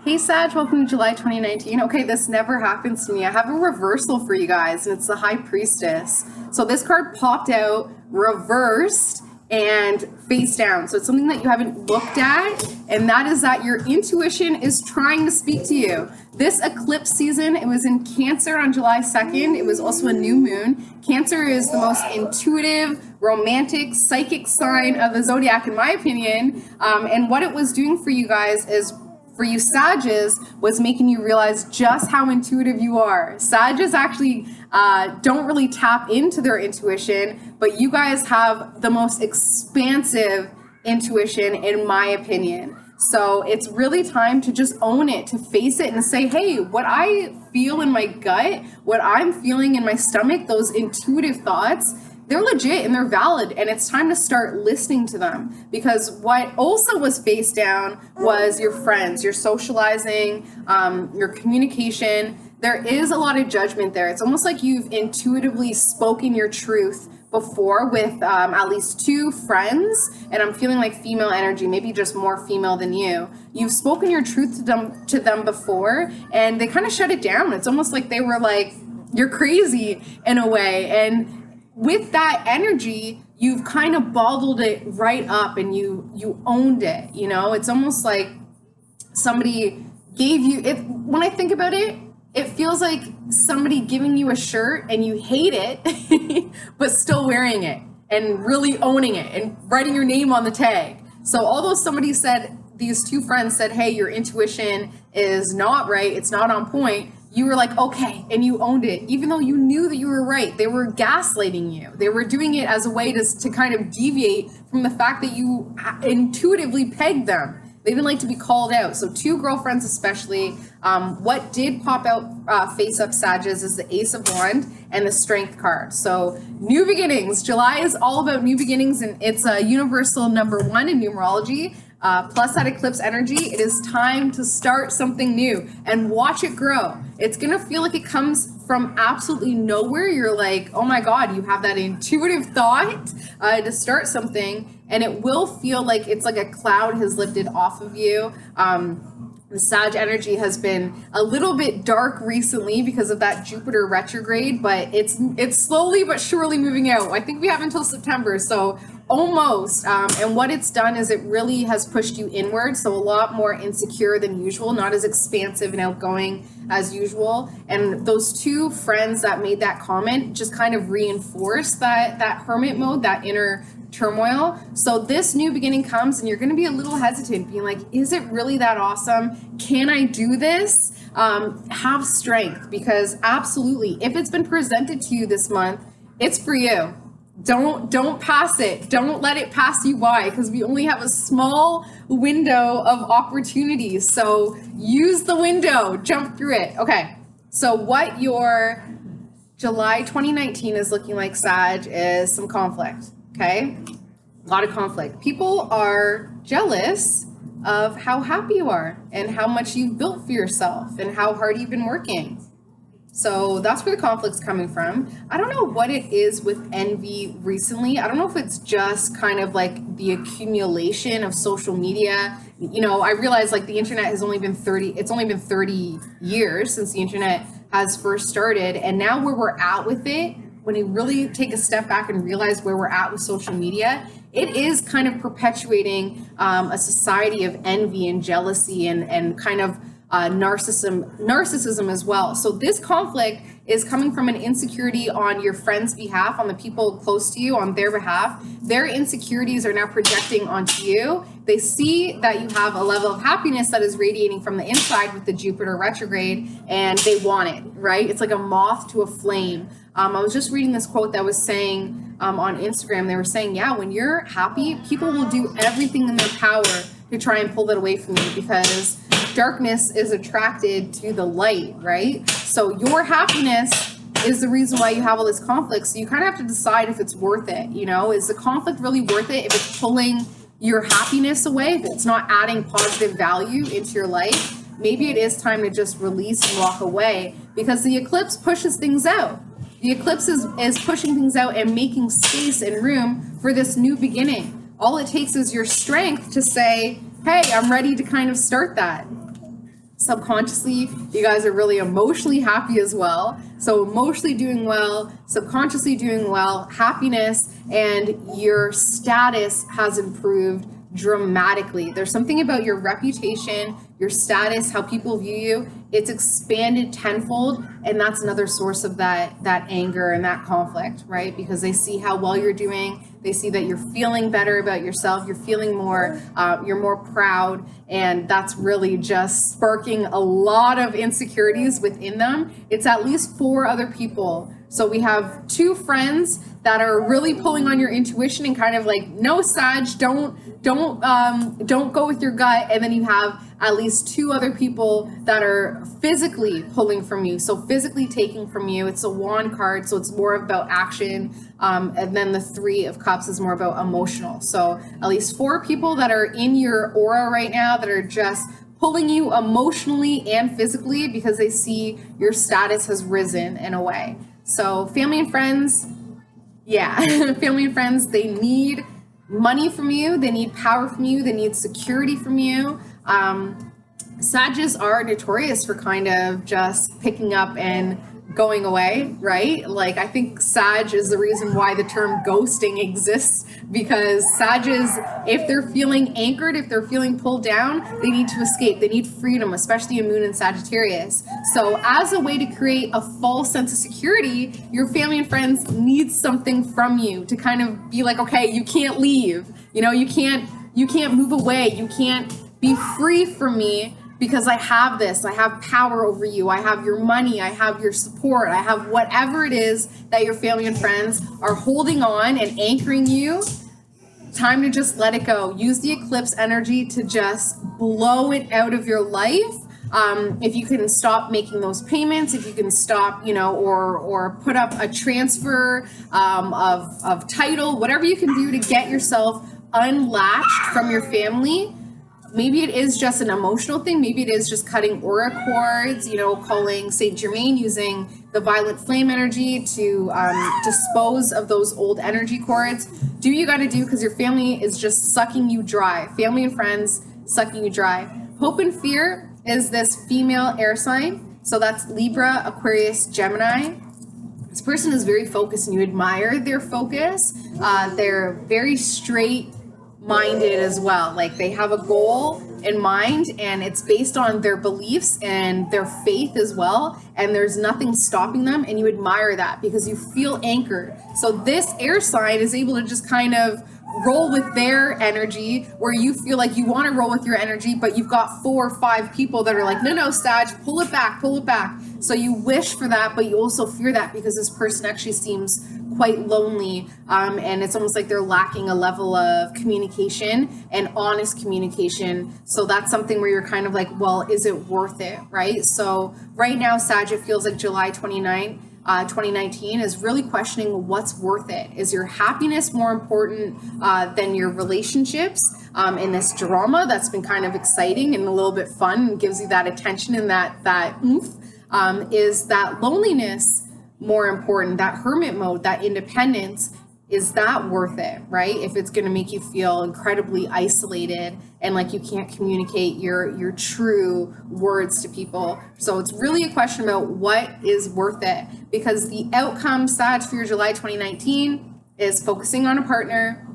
Hey Sag, welcome to July 2019. Okay, this never happens to me. I have a reversal for you guys, and it's the High Priestess. So this card popped out reversed and face down. So it's something that you haven't looked at, and that is that your intuition is trying to speak to you. This eclipse season, it was in Cancer on July 2nd. It was also a new moon. Cancer is the most intuitive, romantic, psychic sign of the zodiac, in my opinion. And what it was doing for you guys is, for you Sages, was making you realize just how intuitive you are. Sages actually don't really tap into their intuition, but you guys have the most expansive intuition, in my opinion. So it's really time to just own it, to face it and say, hey, what I feel in my gut, what I'm feeling in my stomach, those intuitive thoughts, they're legit and they're valid, and it's time to start listening to them. Because what also was face down was your friends, your socializing, your communication. There is a lot of judgment there. It's almost like you've intuitively spoken your truth before with at least two friends, and I'm feeling like female energy, maybe just more female than you. You've spoken your truth to them before, and they kind of shut it down. It's almost like they were like, you're crazy in a way. And with that energy, you've kind of bottled it right up, and you owned it. You know, it's almost like somebody gave you it. When I think about it, it feels like somebody giving you a shirt and you hate it, but still wearing it and really owning it and writing your name on the tag. So although somebody said, these two friends said, hey, your intuition is not right, it's not on point, you were like, okay, and you owned it, even though you knew that you were right. They were gaslighting you. They were doing it as a way to kind of deviate from the fact that you intuitively pegged them. They didn't like to be called out. So two girlfriends especially. What did pop out face up Sages is the Ace of Wands and the Strength card. So new beginnings. July is all about new beginnings, and it's a universal number 1 in numerology. Plus that eclipse energy, it is time to start something new and watch it grow. It's going to feel like it comes from absolutely nowhere. You're like, oh my God, you have that intuitive thought to start something, and it will feel like it's like a cloud has lifted off of you. The Sag energy has been a little bit dark recently because of that Jupiter retrograde, but it's slowly but surely moving out. I think we have until September, so almost. And what it's done is it really has pushed you inward, so a lot more insecure than usual, not as expansive and outgoing as usual. And those two friends that made that comment just kind of reinforced that hermit mode, that inner turmoil. So this new beginning comes, and you're going to be a little hesitant, being like, is it really that awesome? Can I do this? Have strength, because absolutely, if it's been presented to you this month, it's for you. Don't pass it. Don't let it pass you by, because we only have a small window of opportunities. So use the window, jump through it. Okay. So what your July 2019 is looking like, Sag, is some conflict. Okay. A lot of conflict. People are jealous of how happy you are and how much you've built for yourself and how hard you've been working. So that's where the conflict's coming from. I don't know what it is with envy recently. I don't know if it's just kind of like the accumulation of social media. You know, I realize like the internet has only been 30 years since the internet has first started. And now where we're at with it, when you really take a step back and realize where we're at with social media, it is kind of perpetuating a society of envy and jealousy and kind of narcissism as well. So this conflict is coming from an insecurity on your friend's behalf, on the people close to you, on their behalf. Their insecurities are now projecting onto you. They see that you have a level of happiness that is radiating from the inside with the Jupiter retrograde, and they want it, right? It's like a moth to a flame. I was just reading this quote that was saying on Instagram, they were saying, yeah, when you're happy, people will do everything in their power to try and pull that away from you, because darkness is attracted to the light, right? So your happiness is the reason why you have all this conflict. So you kind of have to decide if it's worth it. You know, is the conflict really worth it? If it's pulling your happiness away, if it's not adding positive value into your life, maybe it is time to just release and walk away, because the eclipse pushes things out. The eclipse is pushing things out and making space and room for this new beginning. All it takes is your strength to say, hey, I'm ready to kind of start that. Subconsciously, you guys are really emotionally happy as well. So emotionally doing well, subconsciously doing well, happiness, and your status has improved dramatically. There's something about your reputation, your status, how people view you, it's expanded tenfold, and that's another source of that anger and that conflict, right? Because they see how well you're doing, they see that you're feeling better about yourself, you're feeling more, you're more proud, and that's really just sparking a lot of insecurities within them. It's at least 4 other people. So we have 2 friends that are really pulling on your intuition and kind of like, no, Sag, don't go with your gut. And then you have at least 2 other people that are physically pulling from you. So physically taking from you. It's a wand card, so it's more about action. And then the 3 of cups is more about emotional. So at least 4 people that are in your aura right now that are just pulling you emotionally and physically because they see your status has risen in a way. So family and friends, yeah, family and friends, they need money from you, they need power from you, they need security from you. Sages are notorious for kind of just picking up and going away, right? Like, I think Sag is the reason why the term ghosting exists, because Sages, if they're feeling anchored, if they're feeling pulled down, they need to escape. They need freedom, especially a moon in Sagittarius. So as a way to create a false sense of security, your family and friends need something from you to kind of be like, okay, you can't leave. You know, you can't move away. You can't be free from me, because I have this, I have power over you, I have your money, I have your support, I have whatever it is that your family and friends are holding on and anchoring you. Time to just let it go. Use the eclipse energy to just blow it out of your life. If you can stop making those payments, if you can stop, you know, or put up a transfer of title, whatever you can do to get yourself unlatched from your family. Maybe it is just an emotional thing. Maybe it is just cutting aura cords, you know, calling Saint Germain, using the violet flame energy to dispose of those old energy cords. Do what you got to do, because your family is just sucking you dry. Family and friends sucking you dry. Hope and fear is this female air sign. So that's Libra, Aquarius, Gemini. This person is very focused, and you admire their focus. They're very straight minded as well. Like, they have a goal in mind, and it's based on their beliefs and their faith as well, and there's nothing stopping them, and you admire that because you feel anchored. So this air sign is able to just kind of roll with their energy, where you feel like you want to roll with your energy, but you've got 4 or 5 people that are like, no, Sag, pull it back. So you wish for that, but you also fear that because this person actually seems quite lonely, and it's almost like they're lacking a level of communication and honest communication. So that's something where you're kind of like, well, is it worth it, right? So right now, Sag, it feels like July 29th, 2019 is really questioning what's worth it. Is your happiness more important than your relationships in this drama that's been kind of exciting and a little bit fun and gives you that attention and that oomph? Is that loneliness more important, that hermit mode, that independence? Is that worth it, right? If it's going to make you feel incredibly isolated and like you can't communicate your true words to people. So it's really a question about what is worth it, because the outcome, Sag, for your July 2019 is focusing on a partner,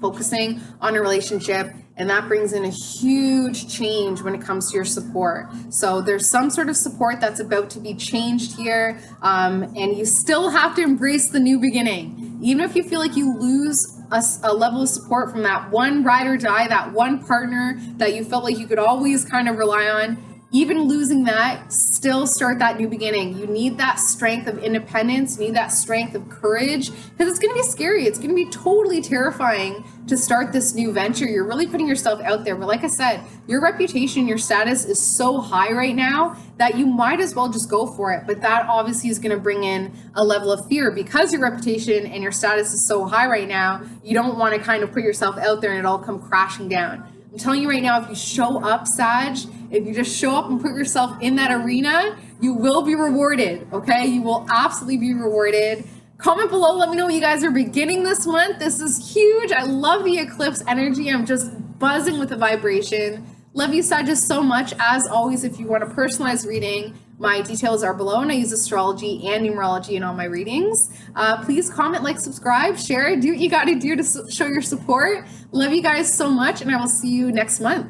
focusing on a relationship, and that brings in a huge change when it comes to your support. So there's some sort of support that's about to be changed here, and you still have to embrace the new beginning. Even if you feel like you lose a level of support from that one ride or die, that one partner that you felt like you could always kind of rely on, even losing that, still start that new beginning. You need that strength of independence, you need that strength of courage, because it's going to be scary. It's going to be totally terrifying to start this new venture. You're really putting yourself out there. But like I said, your reputation, your status is so high right now that you might as well just go for it. But that obviously is going to bring in a level of fear, because your reputation and your status is so high right now. You don't want to kind of put yourself out there and it all come crashing down. I'm telling you right now, if you show up, Sag, if you just show up and put yourself in that arena, you will be rewarded, okay? You will absolutely be rewarded. Comment below, let me know what you guys are beginning this month. This is huge. I love the eclipse energy. I'm just buzzing with the vibration. Love you, Sagittarius, so much. As always, if you want a personalized reading, my details are below, and I use astrology and numerology in all my readings. Please comment, like, subscribe, share, do what you got to do to show your support. Love you guys so much, and I will see you next month.